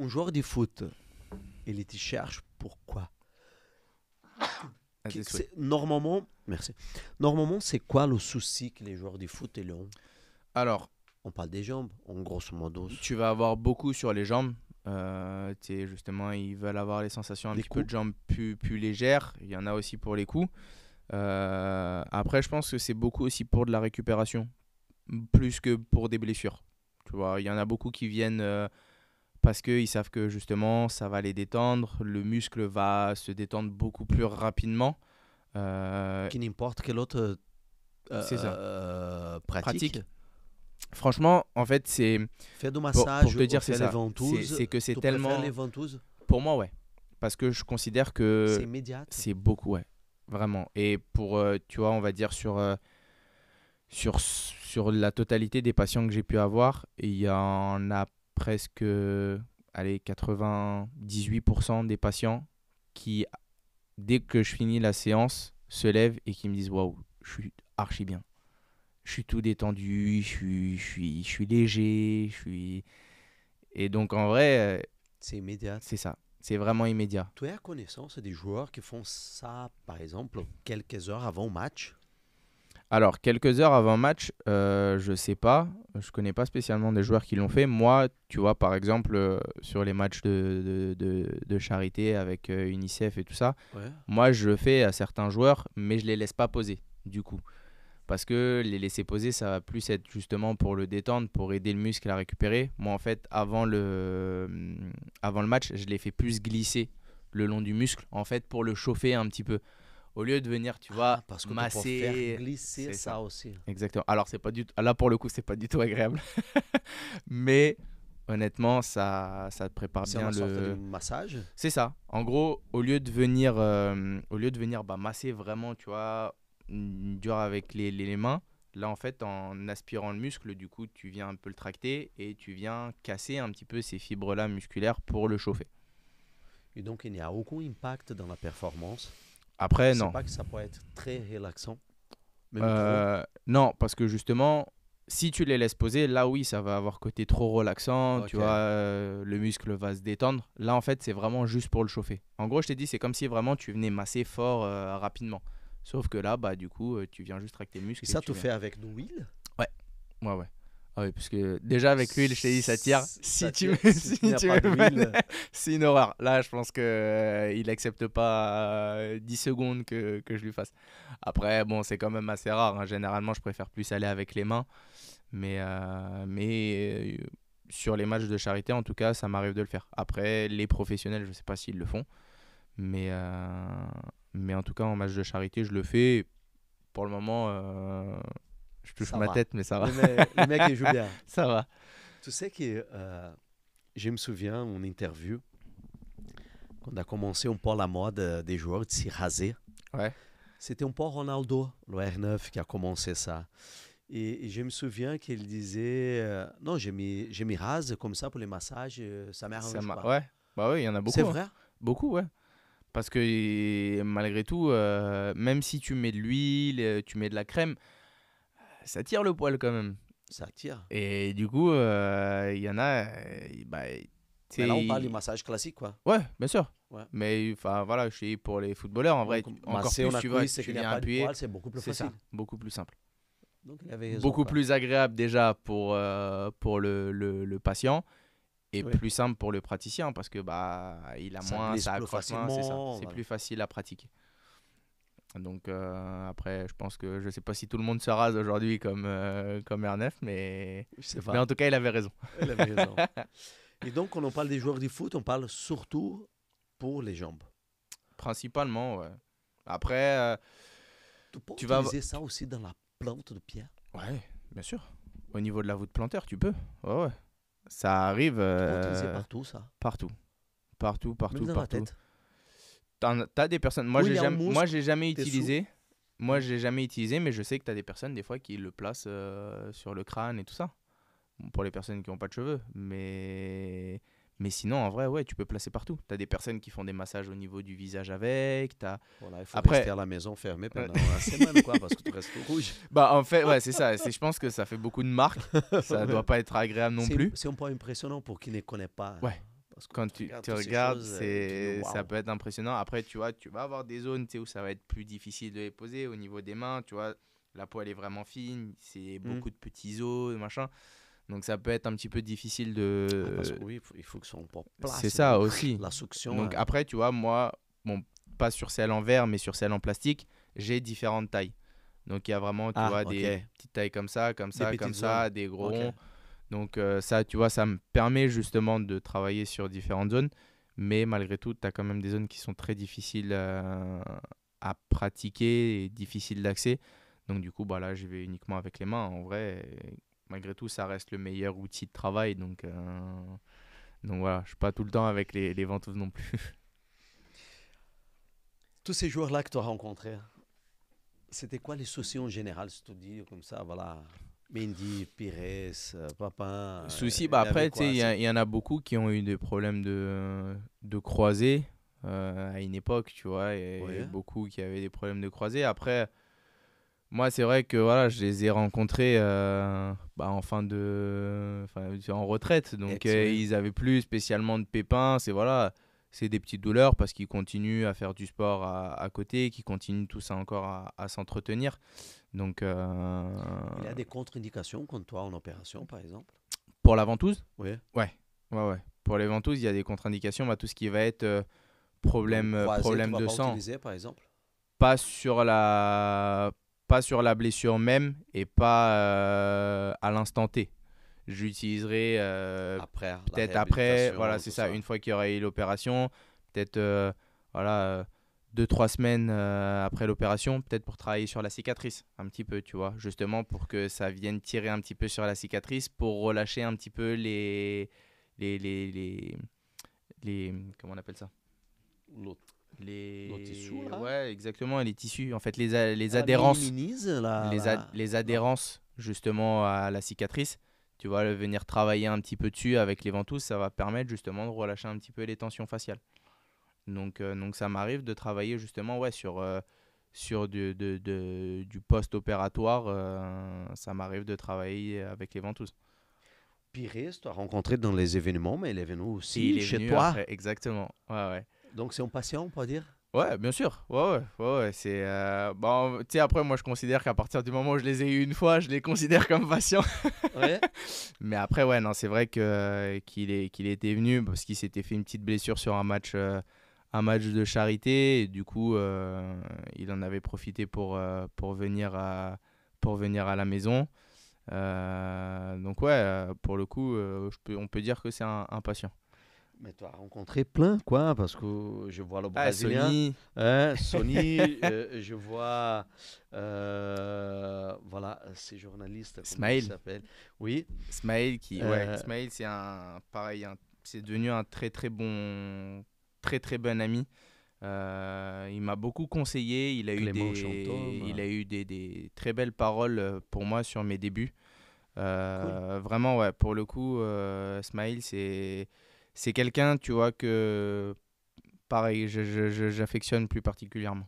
un joueur de foot, il te cherche pourquoi? À tes souhaits. Normalement, merci. Normalement, c'est quoi le souci que les joueurs de foot ils ont? Alors, On parle des jambes, en grosso modo. tu vas avoir beaucoup sur les jambes. Justement, ils veulent avoir les sensations un Les petit peu coups. de jambes plus légères. Il y en a aussi pour les coups. Après, je pense que c'est beaucoup aussi pour de la récupération, plus que pour des blessures. Tu vois, il y en a beaucoup qui viennent parce qu'ils savent que justement, ça va les détendre. Le muscle va se détendre beaucoup plus rapidement. Qui n'importe quel autre C'est ça. pratique. Pratique. Franchement, en fait, c'est Fais du pour massage, te dire, ou c'est fais les ça. ventouses. C'est que c'est Tu préfères tellement. les ventouses? Pour moi, ouais. Parce que je considère C'est que immédiat. c'est beaucoup, ouais. Vraiment. Et pour, tu vois, on va dire sur la totalité des patients que j'ai pu avoir, il y en a presque, allez, 98% des patients qui, dès que je finis la séance, se lèvent et qui me disent waouh, je suis archi bien. Je suis tout détendu, je suis léger, je suis. Et donc en vrai, C'est immédiat. c'est ça. C'est vraiment immédiat. Tu as connaissance des joueurs qui font ça, par exemple, quelques heures avant le match? Alors, quelques heures avant match, je sais pas. Je connais pas spécialement des joueurs qui l'ont fait. Moi, tu vois, par exemple, sur les matchs de charité avec UNICEF et tout ça, Ouais. moi, je le fais à certains joueurs, mais je les laisse pas poser, du coup. Parce que les laisser poser, ça va plus être justement pour le détendre, pour aider le muscle à récupérer. Moi, en fait, avant le match, je les fais plus glisser le long du muscle, en fait, pour le chauffer un petit peu. Au lieu de venir, tu vois, Parce que tu peux masser. faire glisser C'est ça ça. aussi. Exactement. Alors, c'est pas du tout. Là, pour le coup, c'est pas du tout agréable. Mais honnêtement, ça te prépare C'est bien une sorte de le. massage. C'est ça. En gros, au lieu de venir masser vraiment, tu vois, dur avec les mains, là, en fait, en aspirant le muscle, du coup, tu viens un peu le tracter et tu viens casser un petit peu ces fibres-là musculaires pour le chauffer. Et donc, il n'y a aucun impact dans la performance. Après, C'est non. pas que ça peut être très relaxant. Même trop. Non, parce que justement, si tu les laisses poser, là oui, ça va avoir côté trop relaxant, tu Ok. vois, le muscle va se détendre. Là, en fait, c'est vraiment juste pour le chauffer. En gros, je t'ai dit, c'est comme si vraiment tu venais masser fort rapidement. Sauf que là, bah du coup, tu viens juste tracter le muscle. Et ça, tu tu viens- fais avec de l'huile? Ouais, ouais, ouais. Ah oui, parce que déjà avec l'huile, je t'ai dit, ça tire. Si Ça tu tire. me, Si si tu n'as tu pas me d'huile. mets- c'est une horreur. Là, je pense que il accepte pas 10 secondes que je lui fasse. Après, bon, c'est quand même assez rare, hein. Généralement, je préfère plus aller avec les mains. Mais sur les matchs de charité, en tout cas, ça m'arrive de le faire. Après, les professionnels, je sais pas s'ils le font. Mais en tout cas, en match de charité, je le fais. Pour le moment, je touche Ça ma va. tête, mais ça va. Le mec, il joue bien. Ça va. Tu sais que je me souviens, une interview, quand a commencé un peu la mode des joueurs de se raser. Ouais. C'était un peu Ronaldo, le R9, qui a commencé ça. Et je me souviens qu'il disait non, je me rase comme ça pour les massages, ça m'arrange pas. Ouais. Bah oui, il y en a beaucoup. C'est Hein. vrai? Beaucoup, ouais. Parce que malgré tout, même si tu mets de l'huile, tu mets de la crème, ça tire le poil quand même. Ça tire. Et du coup, il y en a, bah, Mais là, on c'est- parle du massage classique, quoi. Ouais, bien sûr. Ouais. Mais enfin voilà, je suis pour les footballeurs, en vrai, Donc, encore masser plus, une tu vois, cuisse, c'est tu qu'il n'y a viens pas de appuyer. poil, c'est beaucoup plus C'est facile. ça, beaucoup plus simple. Donc, il avait raison, Beaucoup quoi. plus agréable déjà pour le patient et Oui. plus simple pour le praticien parce que bah il a Ça moins, glisse ça plus accroche moins, c'est ça. facilement, C'est voilà. plus facile à pratiquer. Donc après, je pense que je sais pas si tout le monde se rase aujourd'hui comme R9, mais Je sais en pas. tout cas, il avait raison. Il avait raison. Et donc, quand on parle des joueurs de foot, on parle surtout pour les jambes. Principalement, ouais. Après, Tu peux Tu vas utiliser ça aussi dans la plante de pied. ouais, bien sûr. Au niveau de la voûte plantaire, tu peux. Ouais, ouais. Ça arrive Tu peux utiliser partout, ça. partout. Partout, Même partout, dans la partout. tête. T'as des personnes. Où il y a un muscle, Moi, j'ai jamais t'es utilisé. Moi, Mm. j'ai jamais utilisé, mais je sais que t'as des personnes, des fois, qui le placent sur le crâne et tout ça. Bon, pour les personnes qui n'ont pas de cheveux. Mais sinon, en vrai, ouais, tu peux placer partout. T'as des personnes qui font des massages au niveau du visage avec. Voilà, il faut Après- rester à la maison fermé pendant une semaine, quoi, parce que tu restes tout rouge. Bah, en fait, ouais, c'est ça. Je pense que ça fait beaucoup de marques. Ça doit pas être agréable non C'est- plus. C'est un peu impressionnant pour qui ne connaît pas. Ouais. Parce que quand tu regardes tu toutes ces regardes, choses et tu dis ça waouh. peut être impressionnant. Après, tu vois, tu vas avoir des zones, tu sais, où ça va être plus difficile de les poser au niveau des mains. Tu vois, la peau, elle est vraiment fine. C'est Hmm. beaucoup de petits os, machin. Donc, ça peut être un petit peu difficile Ah, parce que de... oui, il faut que son pour C'est place et ça tout. aussi. La succion. Donc, après, tu vois, moi, bon, pas sur selle en verre, mais sur selle en plastique, j'ai différentes tailles. Donc, il y a vraiment, tu Ah, vois, ok. des petites tailles Des comme petites zones. ça, des gros Ok. ronds. Donc ça, tu vois, ça me permet justement de travailler sur différentes zones. Mais malgré tout, tu as quand même des zones qui sont très difficiles à pratiquer et difficiles d'accès. Donc du coup, bah, là, je vais uniquement avec les mains. En vrai, et malgré tout, ça reste le meilleur outil de travail. Donc voilà, je suis pas tout le temps avec les ventouses non plus. Tous ces joueurs-là que tu as rencontrés, c'était quoi les soucis en général, si tu dis comme ça, voilà. Mendy, Pires, Papin, Souci, il bah y avait après, tu sais, quoi? C'est... il y en a beaucoup qui ont eu des problèmes de croisés à une époque, tu vois, et Oui. beaucoup qui avaient des problèmes de croisés. Après, moi, c'est vrai que voilà, je les ai rencontrés bah, en retraite, donc Oui. ils avaient plus spécialement de pépins. C'est des petites douleurs parce qu'ils continuent à faire du sport à côté, qu'ils continuent tout ça encore à s'entretenir. Donc, Il y a des contre-indications contre toi en opération, par exemple? pour la ventouse, Oui. ouais, ouais. Pour les ventouses, il y a des contre-indications, bah, tout ce qui va être Donc, croisé, tu problème vas de pas sang. utiliser, par exemple? Pas sur pas sur la blessure même et pas à l'instant T. J'utiliserai Après la peut-être après, voilà, réhabilitation, c'est tout ça, ça. une fois qu'il y aura eu l'opération, peut-être voilà, 2-3 semaines après l'opération, peut-être pour travailler sur la cicatrice, un petit peu, tu vois, justement pour que ça vienne tirer un petit peu sur la cicatrice, pour relâcher un petit peu les, les, les, comment on appelle ça? L'autre, l'autre tissu, là. Ouais, exactement, les tissus, en fait, les Ah, adhérences, minimise, là, les non. adhérences justement à la cicatrice. Tu vois, venir travailler un petit peu dessus avec les ventouses, ça va permettre justement de relâcher un petit peu les tensions faciales. Donc ça m'arrive de travailler justement ouais, sur du post-opératoire. Ça m'arrive de travailler avec les ventouses. Pires, tu as rencontré dans les événements, mais il est venu Et il aussi est chez venu toi. après, exactement. Ouais, ouais. Donc, c'est un patient, on peut dire? Ouais, bien sûr. Ouais. C'est bon, tu sais, après, moi, je considère qu'à partir du moment où je les ai eu une fois, je les considère comme patients. Ouais. Mais après, ouais, non, c'est vrai qu'il était venu parce qu'il s'était fait une petite blessure sur un match de charité. Et du coup, il en avait profité pour venir à la maison. Donc, ouais, pour le coup, on peut dire que c'est un patient. Mais tu as rencontré plein, quoi, parce que je vois le Ah, Brésilien, Sony, hein, Sony, je vois, voilà, ces journalistes, comment ils Smaïl. s'appellent? Oui. Ouais, euh, Smaïl, c'est devenu un très très bon ami. Il m'a beaucoup conseillé. Clément Chantôme, Il a eu des très belles paroles pour moi sur mes débuts. cool. Vraiment, ouais, pour le coup, Smaïl, c'est quelqu'un, tu vois, que pareil, j'affectionne plus particulièrement.